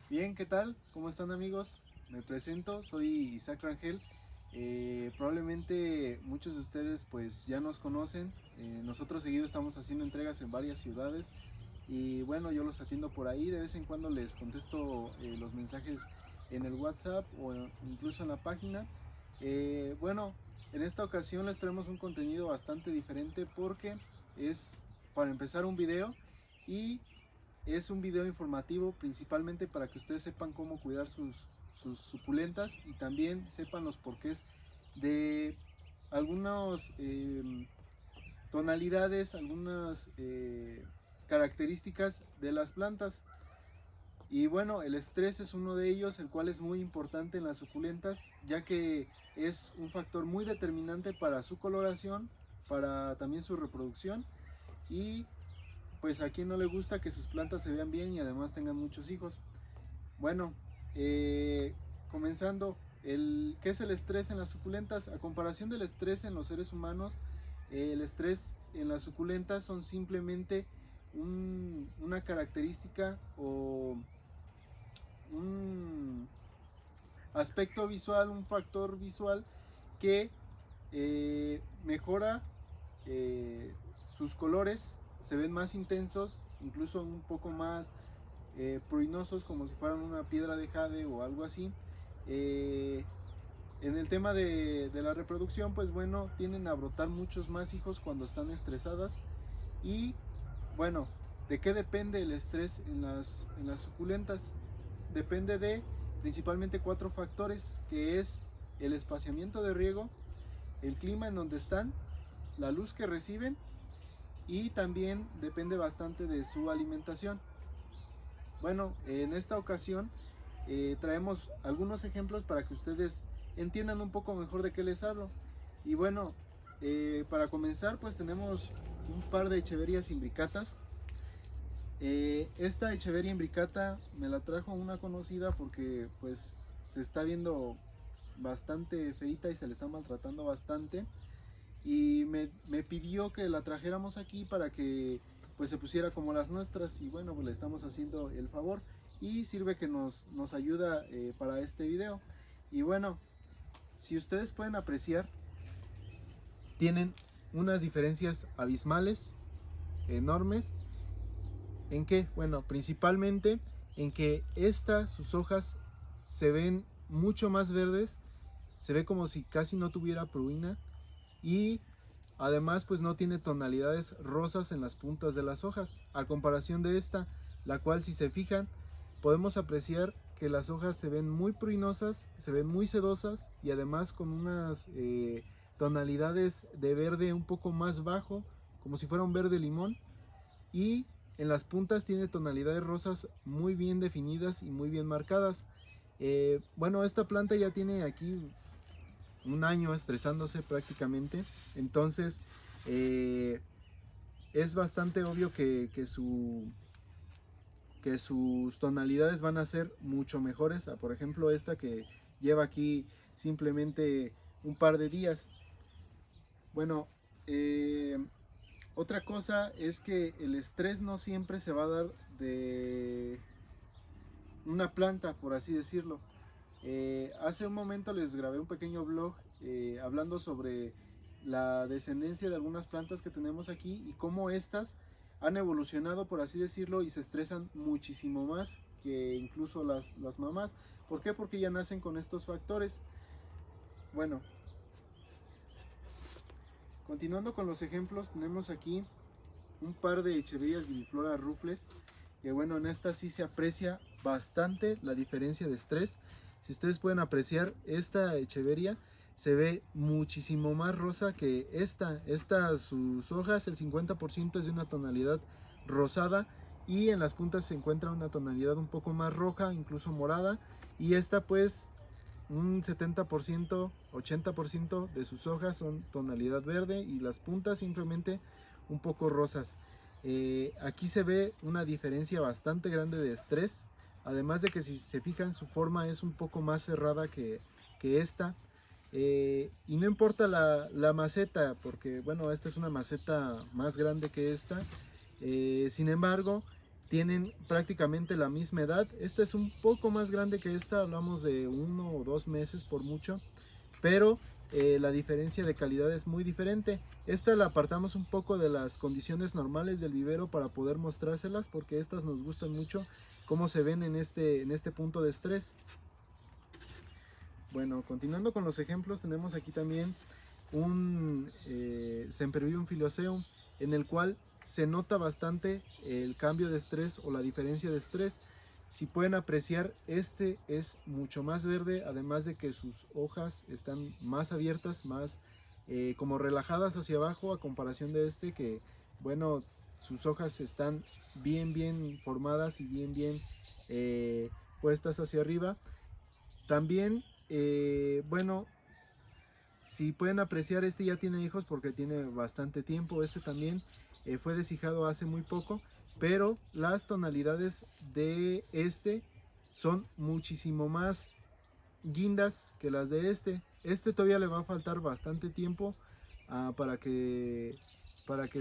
Bien, ¿qué tal? ¿Cómo están, amigos? Me presento, soy Isaac Rangel. Probablemente muchos de ustedes pues ya nos conocen. Nosotros seguido estamos haciendo entregas en varias ciudades y bueno, yo los atiendo por ahí. De vez en cuando les contesto los mensajes en el WhatsApp o incluso en la página. Bueno, en esta ocasión les traemos un contenido bastante diferente porque es para empezar un video y es un video informativo principalmente para que ustedes sepan cómo cuidar sus suculentas y también sepan los porqués de algunas tonalidades, algunas características de las plantas. Y bueno, el estrés es uno de ellos, el cual es muy importante en las suculentas, ya que es un factor muy determinante para su coloración, para también su reproducción y pues a quien no le gusta que sus plantas se vean bien y además tengan muchos hijos. Bueno, comenzando, ¿qué es el estrés en las suculentas? A comparación del estrés en los seres humanos, el estrés en las suculentas son simplemente una característica o un aspecto visual, un factor visual que mejora sus colores, se ven más intensos, incluso un poco más pruinosos, como si fueran una piedra de jade o algo así. Eh, en el tema de la reproducción, pues bueno, tienden a brotar muchos más hijos cuando están estresadas. Y bueno, ¿de qué depende el estrés en las suculentas? Depende de principalmente cuatro factores, que es el espaciamiento de riego, el clima en donde están, la luz que reciben y también depende bastante de su alimentación. Bueno, en esta ocasión traemos algunos ejemplos para que ustedes entiendan un poco mejor de qué les hablo. Y bueno, para comenzar pues tenemos un par de echeverias imbricatas. Esta echeveria imbricata me la trajo una conocida porque pues se está viendo bastante feita y se le está maltratando bastante y me pidió que la trajéramos aquí para que pues se pusiera como las nuestras y bueno, pues le estamos haciendo el favor y sirve que nos ayuda para este video. Y bueno, si ustedes pueden apreciar, tienen unas diferencias abismales, enormes. ¿En qué? Bueno, principalmente en que sus hojas se ven mucho más verdes, se ve como si casi no tuviera pruina y además pues no tiene tonalidades rosas en las puntas de las hojas, a comparación de esta, la cual si se fijan podemos apreciar que las hojas se ven muy pruinosas, se ven muy sedosas y además con unas tonalidades de verde un poco más bajo, como si fuera un verde limón, y en las puntas tiene tonalidades rosas muy bien definidas y muy bien marcadas. Bueno, esta planta ya tiene aquí un año estresándose prácticamente, entonces es bastante obvio que sus tonalidades van a ser mucho mejores a, por ejemplo, esta que lleva aquí simplemente un par de días. Bueno, otra cosa es que el estrés no siempre se va a dar de una planta, por así decirlo. Hace un momento les grabé un pequeño blog hablando sobre la descendencia de algunas plantas que tenemos aquí y cómo estas han evolucionado, por así decirlo, y se estresan muchísimo más que incluso las mamás. ¿Por qué? Porque ya nacen con estos factores. Bueno, continuando con los ejemplos, tenemos aquí un par de echeverias viniflora rufles, que bueno, en esta sí se aprecia bastante la diferencia de estrés. Si ustedes pueden apreciar, esta echeveria se ve muchísimo más rosa que esta sus hojas, el 50% es de una tonalidad rosada y en las puntas se encuentra una tonalidad un poco más roja, incluso morada, y esta pues un 70%, 80% de sus hojas son tonalidad verde y las puntas simplemente un poco rosas. Aquí se ve una diferencia bastante grande de estrés, además de que si se fijan su forma es un poco más cerrada que esta. Y no importa la maceta, porque bueno, esta es una maceta más grande que esta. Sin embargo, tienen prácticamente la misma edad. Esta es un poco más grande que esta, hablamos de 1 o 2 meses por mucho, pero la diferencia de calidad es muy diferente. Esta la apartamos un poco de las condiciones normales del vivero para poder mostrárselas, porque estas nos gustan mucho cómo se ven en este punto de estrés. Bueno, continuando con los ejemplos, tenemos aquí también un Sempervivum Phylloseum, en el cual se nota bastante el cambio de estrés o la diferencia de estrés. Si pueden apreciar, este es mucho más verde, además de que sus hojas están más abiertas, más como relajadas hacia abajo, a comparación de este que, bueno, sus hojas están bien formadas y bien puestas hacia arriba. También, bueno, si pueden apreciar, este ya tiene hijos porque tiene bastante tiempo. Este también fue deshijado hace muy poco, pero las tonalidades de este son muchísimo más guindas que las de este. Este todavía le va a faltar bastante tiempo para que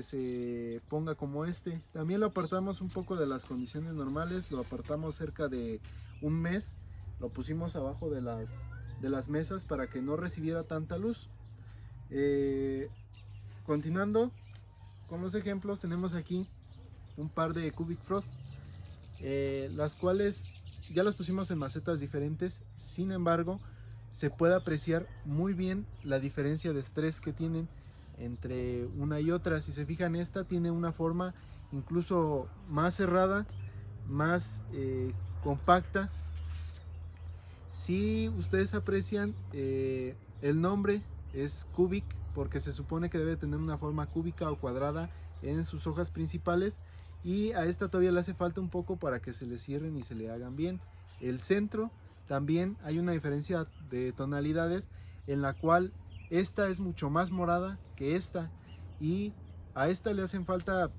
se ponga como este. También lo apartamos un poco de las condiciones normales, lo apartamos cerca de un mes, lo pusimos abajo de las mesas para que no recibiera tanta luz. Continuando con los ejemplos, tenemos aquí un par de Cubic Frost, las cuales ya las pusimos en macetas diferentes. Sin embargo, se puede apreciar muy bien la diferencia de estrés que tienen entre una y otra. Si se fijan, esta tiene una forma incluso más cerrada, más compacta. Si ustedes aprecian, el nombre es Cubic porque se supone que debe tener una forma cúbica o cuadrada en sus hojas principales, y a esta todavía le hace falta un poco para que se le cierren y se le hagan bien. El centro también hay una diferencia de tonalidades, en la cual esta es mucho más morada que esta, y a esta le hacen falta,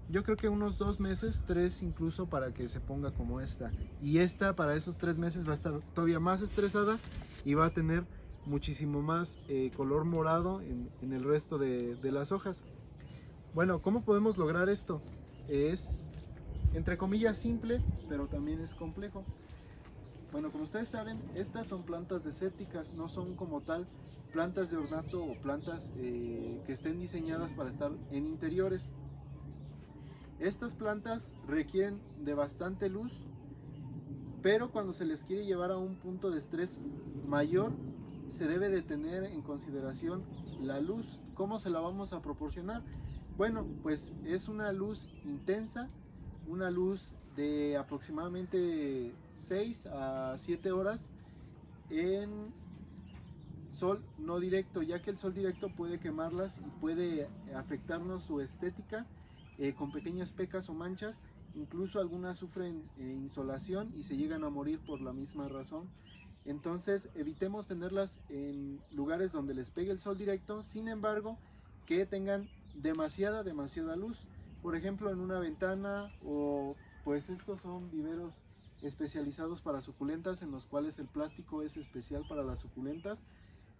yo creo que unos 2 meses, 3 incluso, para que se ponga como esta. Y esta para esos 3 meses va a estar todavía más estresada y va a tener muchísimo más color morado en el resto de las hojas. Bueno, ¿cómo podemos lograr esto? Es, entre comillas, simple, pero también es complejo. Bueno, como ustedes saben, estas son plantas desérticas, no son como tal plantas de ornato o plantas que estén diseñadas para estar en interiores. Estas plantas requieren de bastante luz, pero cuando se les quiere llevar a un punto de estrés mayor, se debe de tener en consideración la luz. ¿Cómo se la vamos a proporcionar? Bueno, pues es una luz intensa, una luz de aproximadamente 6 a 7 horas en sol no directo, ya que el sol directo puede quemarlas y puede afectarnos su estética con pequeñas pecas o manchas. Incluso algunas sufren insolación y se llegan a morir por la misma razón. Entonces evitemos tenerlas en lugares donde les pegue el sol directo, sin embargo que tengan demasiada luz. Por ejemplo, en una ventana, o pues estos son viveros especializados para suculentas, en los cuales el plástico es especial para las suculentas,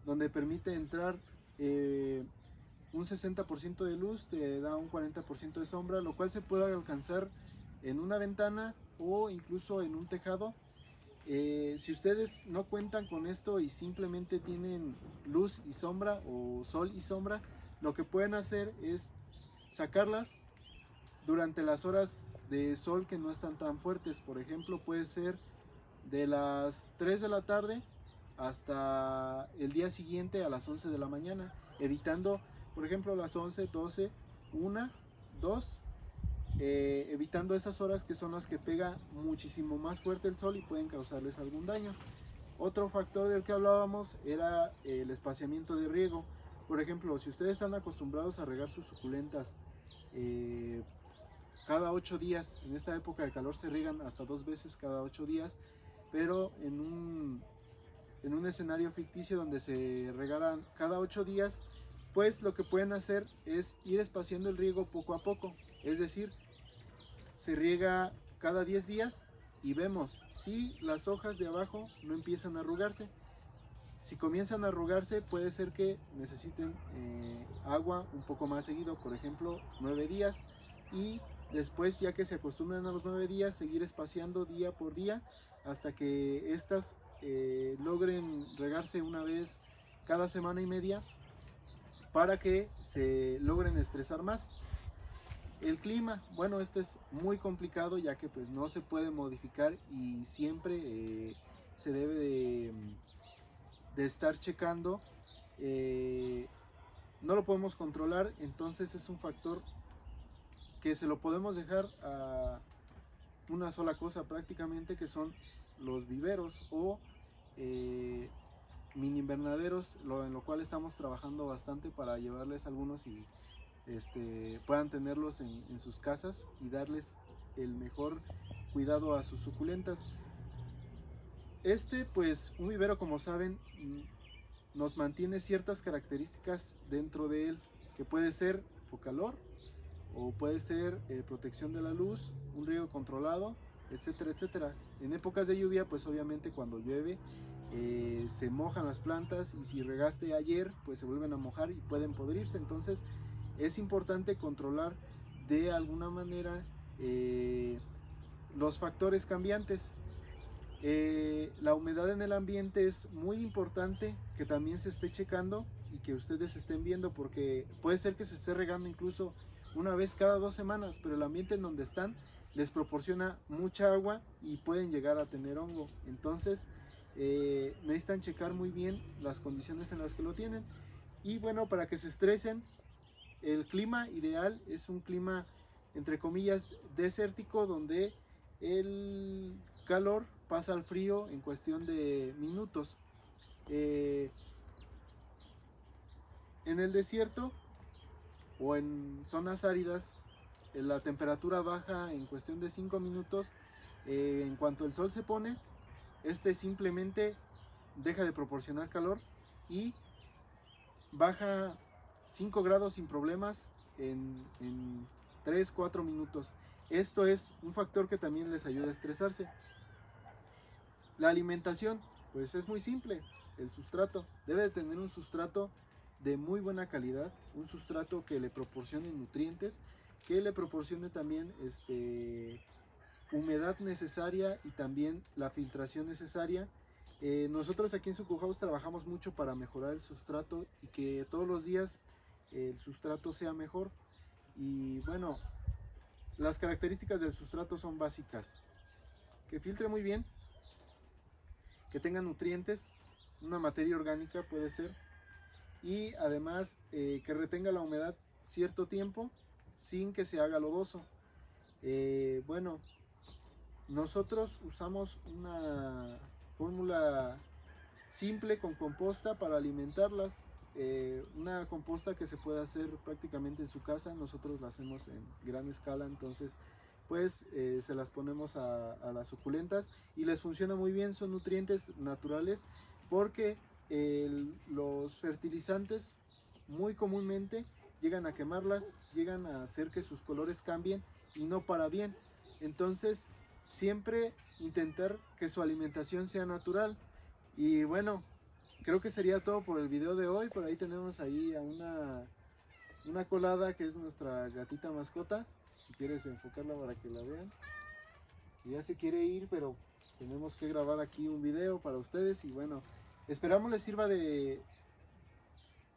donde permite entrar un 60% de luz, te da un 40% de sombra, lo cual se puede alcanzar en una ventana o incluso en un tejado. Si ustedes no cuentan con esto y simplemente tienen luz y sombra o sol y sombra, lo que pueden hacer es sacarlas durante las horas de sol que no están tan fuertes. Por ejemplo, puede ser de las 3 de la tarde hasta el día siguiente a las 11 de la mañana, evitando, por ejemplo, las 11, 12, 1, 2, evitando esas horas que son las que pega muchísimo más fuerte el sol y pueden causarles algún daño. Otro factor del que hablábamos era el espaciamiento de riego. Por ejemplo, si ustedes están acostumbrados a regar sus suculentas cada 8 días, en esta época de calor se riegan hasta 2 veces cada 8 días, pero en un escenario ficticio donde se regaran cada 8 días, pues lo que pueden hacer es ir espaciando el riego poco a poco. Es decir, se riega cada 10 días y vemos si las hojas de abajo no empiezan a arrugarse. Si comienzan a arrugarse, puede ser que necesiten agua un poco más seguido, por ejemplo 9 días, y Después, ya que se acostumbran a los 9 días, seguir espaciando día por día hasta que estas logren regarse una vez cada semana y media para que se logren estresar más. El clima, bueno, este es muy complicado ya que pues no se puede modificar y siempre se debe de estar checando. No lo podemos controlar, entonces es un factor que se lo podemos dejar a una sola cosa prácticamente, que son los viveros o mini invernaderos, en lo cual estamos trabajando bastante para llevarles algunos y puedan tenerlos en sus casas y darles el mejor cuidado a sus suculentas. Pues un vivero, como saben, nos mantiene ciertas características dentro de él, que puede ser focalor o puede ser protección de la luz, un riego controlado, etcétera, etcétera. En épocas de lluvia, pues obviamente cuando llueve se mojan las plantas y si regaste ayer, pues se vuelven a mojar y pueden podrirse. Entonces es importante controlar de alguna manera los factores cambiantes. La humedad en el ambiente es muy importante que también se esté checando y que ustedes estén viendo, porque puede ser que se esté regando incluso una vez cada 2 semanas, pero el ambiente en donde están les proporciona mucha agua y pueden llegar a tener hongo. Entonces necesitan checar muy bien las condiciones en las que lo tienen. Y bueno, para que se estresen, el clima ideal es un clima entre comillas desértico, donde el calor pasa al frío en cuestión de minutos. En el desierto o en zonas áridas la temperatura baja en cuestión de 5 minutos. En cuanto el sol se pone, simplemente deja de proporcionar calor y baja 5 grados sin problemas en 3-4 minutos. Esto es un factor que también les ayuda a estresarse. La alimentación, pues es muy simple. El sustrato debe de tener un sustrato de muy buena calidad, un sustrato que le proporcione nutrientes, que le proporcione también humedad necesaria y también la filtración necesaria. Nosotros aquí en Suku House trabajamos mucho para mejorar el sustrato y que todos los días el sustrato sea mejor. Y bueno, las características del sustrato son básicas: que filtre muy bien, que tenga nutrientes, una materia orgánica puede ser, y además que retenga la humedad cierto tiempo sin que se haga lodoso. Bueno, nosotros usamos una fórmula simple con composta para alimentarlas. Una composta que se puede hacer prácticamente en su casa. Nosotros la hacemos en gran escala, entonces pues se las ponemos a las suculentas y les funciona muy bien. Son nutrientes naturales, porque los fertilizantes muy comúnmente llegan a quemarlas, llegan a hacer que sus colores cambien y no para bien. Entonces siempre intentar que su alimentación sea natural. Y bueno, creo que sería todo por el video de hoy. Por ahí tenemos ahí a una colada, que es nuestra gatita mascota. Si quieres enfocarla para que la vean. Ya se quiere ir, pero tenemos que grabar aquí un video para ustedes. Y bueno, esperamos les sirva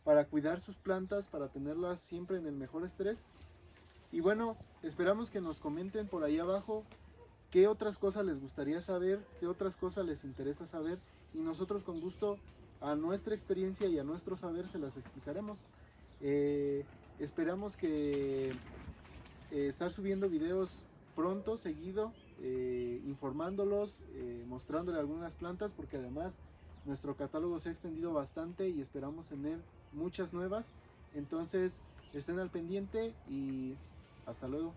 para cuidar sus plantas, para tenerlas siempre en el mejor estrés. Y bueno, esperamos que nos comenten por ahí abajo qué otras cosas les gustaría saber, qué otras cosas les interesa saber, y nosotros con gusto, a nuestra experiencia y a nuestro saber, se las explicaremos. Esperamos que estar subiendo videos pronto, seguido, informándolos, mostrándole algunas plantas, porque además nuestro catálogo se ha extendido bastante y esperamos tener muchas nuevas. Entonces estén al pendiente y hasta luego.